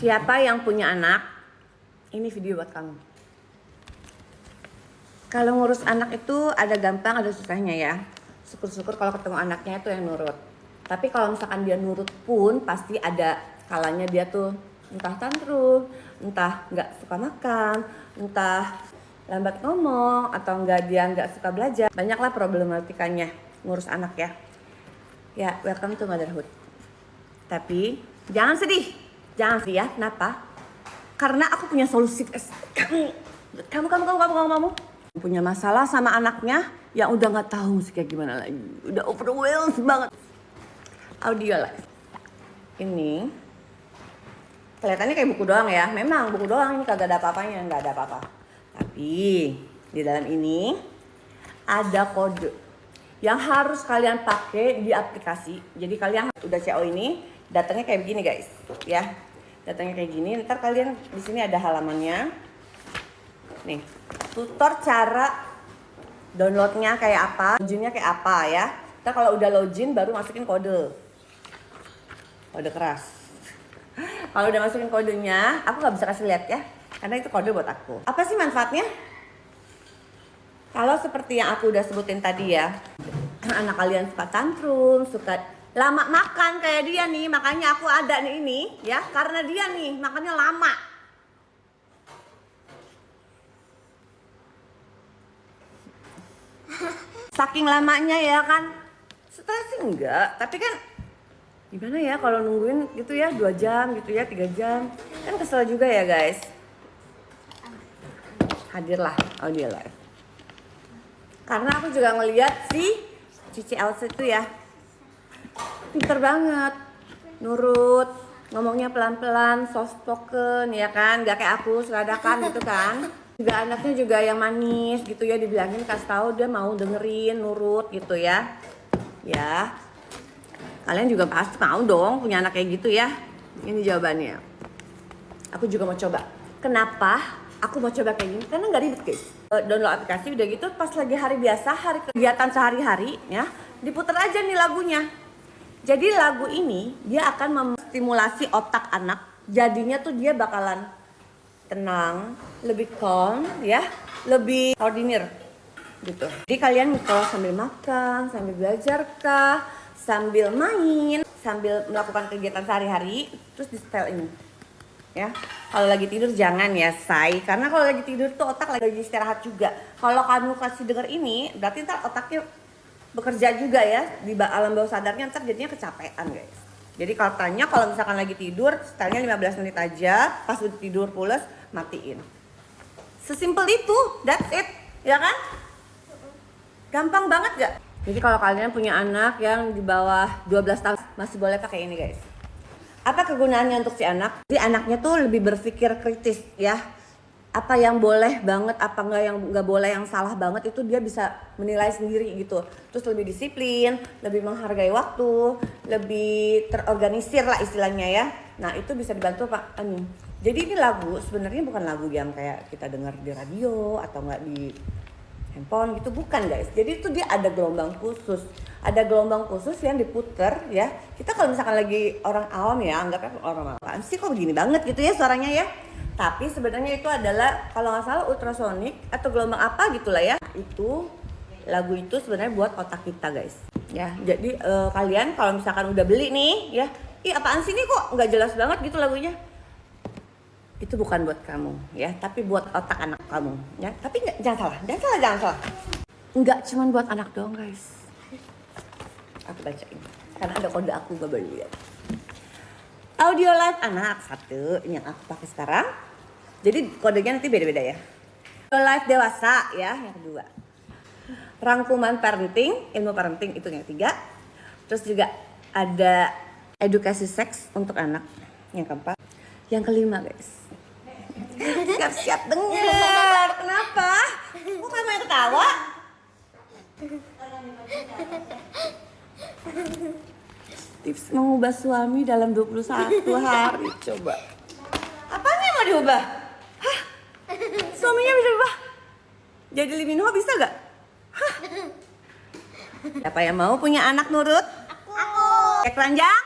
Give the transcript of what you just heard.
Siapa yang punya anak? Ini video buat kamu. Kalau ngurus anak itu ada gampang, ada susahnya ya. Syukur-syukur kalau ketemu anaknya itu yang nurut. Tapi kalau misalkan dia nurut pun pasti ada kalanya dia tuh entah tantrum, entah nggak suka makan, entah lambat ngomong, atau dia nggak suka belajar. Banyaklah problematikanya ngurus anak ya. Ya, welcome to motherhood. Tapi jangan sedih, jangan sedih ya. Kenapa? Karena aku punya solusi. Kamu punya masalah sama anaknya yang udah nggak tahu mesti kayak gimana lagi, udah overwhelmed banget. Audio Life ini kelihatannya kayak buku doang ya. Memang buku doang, ini kagak ada apa-apanya, nggak ada apa-apa. Tapi di dalam ini ada kode yang harus kalian pakai di aplikasi. Jadi kalian udah CO ini, datangnya kayak begini guys, ya. Datangnya kayak gini. Ntar kalian di sini ada halamannya. Nih, tutor cara downloadnya kayak apa, loginnya kayak apa ya. Ntar kalau udah login baru masukin kode keras. Kalau udah masukin kodenya, aku nggak bisa kasih lihat ya, karena itu kode buat aku. Apa sih manfaatnya? Kalau seperti yang aku udah sebutin tadi ya, anak kalian suka tantrum, suka lama makan kayak dia nih, makanya aku ada nih ini ya, karena dia nih makannya lama. Saking lamanya ya kan, stres sih enggak, tapi kan gimana ya kalau nungguin gitu ya 2 jam gitu ya, 3 jam, kan kesel juga ya guys. Hadirlah Audio Life. Karena aku juga ngeliat si Cici Elsa itu ya, pinter banget, nurut, ngomongnya pelan-pelan, soft spoken ya kan, gak kayak aku seradakan gitu kan. Juga anaknya juga yang manis gitu ya, dibilangin kasih tahu dia mau dengerin, nurut gitu ya. Ya, kalian juga pasti mau dong punya anak kayak gitu ya. Ini jawabannya. Aku juga mau coba. Kenapa aku mau coba kayak gini? Karena nggak ribet guys. Download aplikasi udah gitu, pas lagi hari biasa, hari kegiatan sehari-hari ya, diputar aja nih lagunya. Jadi lagu ini dia akan memstimulasi otak anak. Jadinya tuh dia bakalan tenang, lebih calm ya, lebih koordinir gitu. Jadi kalian kalau sambil makan, sambil belajar kah, sambil main, sambil melakukan kegiatan sehari-hari, terus di setel ini ya. Kalau lagi tidur jangan ya say, karena kalau lagi tidur tuh otak lagi istirahat juga. Kalau kamu kasih denger ini, berarti ntar otaknya bekerja juga ya, di alam bawah sadarnya, ntar jadinya kecapean guys. Jadi kalau tanya, kalau misalkan lagi tidur, setelnya 15 menit aja, pas udah tidur pulas, matiin. Sesimpel itu, that's it, ya kan? Gampang banget gak? Jadi kalau kalian punya anak yang di bawah 12 tahun, masih boleh pakai ini guys. Apa kegunaannya untuk si anak? Jadi anaknya tuh lebih berpikir kritis ya. Apa yang boleh banget, apa enggak yang nggak boleh, yang salah banget, itu dia bisa menilai sendiri gitu. Terus lebih disiplin, lebih menghargai waktu, lebih terorganisir lah istilahnya ya. Nah itu bisa dibantu Pak Amin. Jadi ini lagu sebenarnya bukan lagu yang kayak kita dengar di radio atau enggak di handphone gitu, bukan guys. Jadi itu dia ada gelombang khusus. Ada gelombang khusus yang diputer ya. Kita kalau misalkan lagi orang awam ya, anggapnya orang awam sih kok begini banget gitu ya suaranya ya. Tapi sebenarnya itu adalah kalau nggak salah ultrasonik atau gelombang apa gitulah ya. Itu lagu itu sebenarnya buat otak kita guys. Ya, jadi kalian kalau misalkan udah beli nih ya, ih apaan sih ini kok nggak jelas banget gitu lagunya. Itu bukan buat kamu ya, tapi buat otak anak kamu ya. Tapi jangan salah. Enggak cuma buat anak doang guys. Aku bacain karena ada kode aku, gak boleh lihat. Audio Life anak 1 ini yang aku pakai sekarang. Jadi kodenya nanti beda-beda ya. Audio Life dewasa ya yang kedua. Rangkuman parenting, ilmu parenting itu yang ketiga. Terus juga ada edukasi seks untuk anak yang keempat. Yang kelima guys. Siap-siap dengar. Kenapa? Kok kamu yang ketawa? Tips mengubah suami dalam 21 hari. Coba. Apanya yang mau diubah? Hah? Suaminya bisa diubah? Jadi Lee Min Ho bisa gak? Hah? Siapa yang mau punya anak nurut? Aku. Kayak keranjang?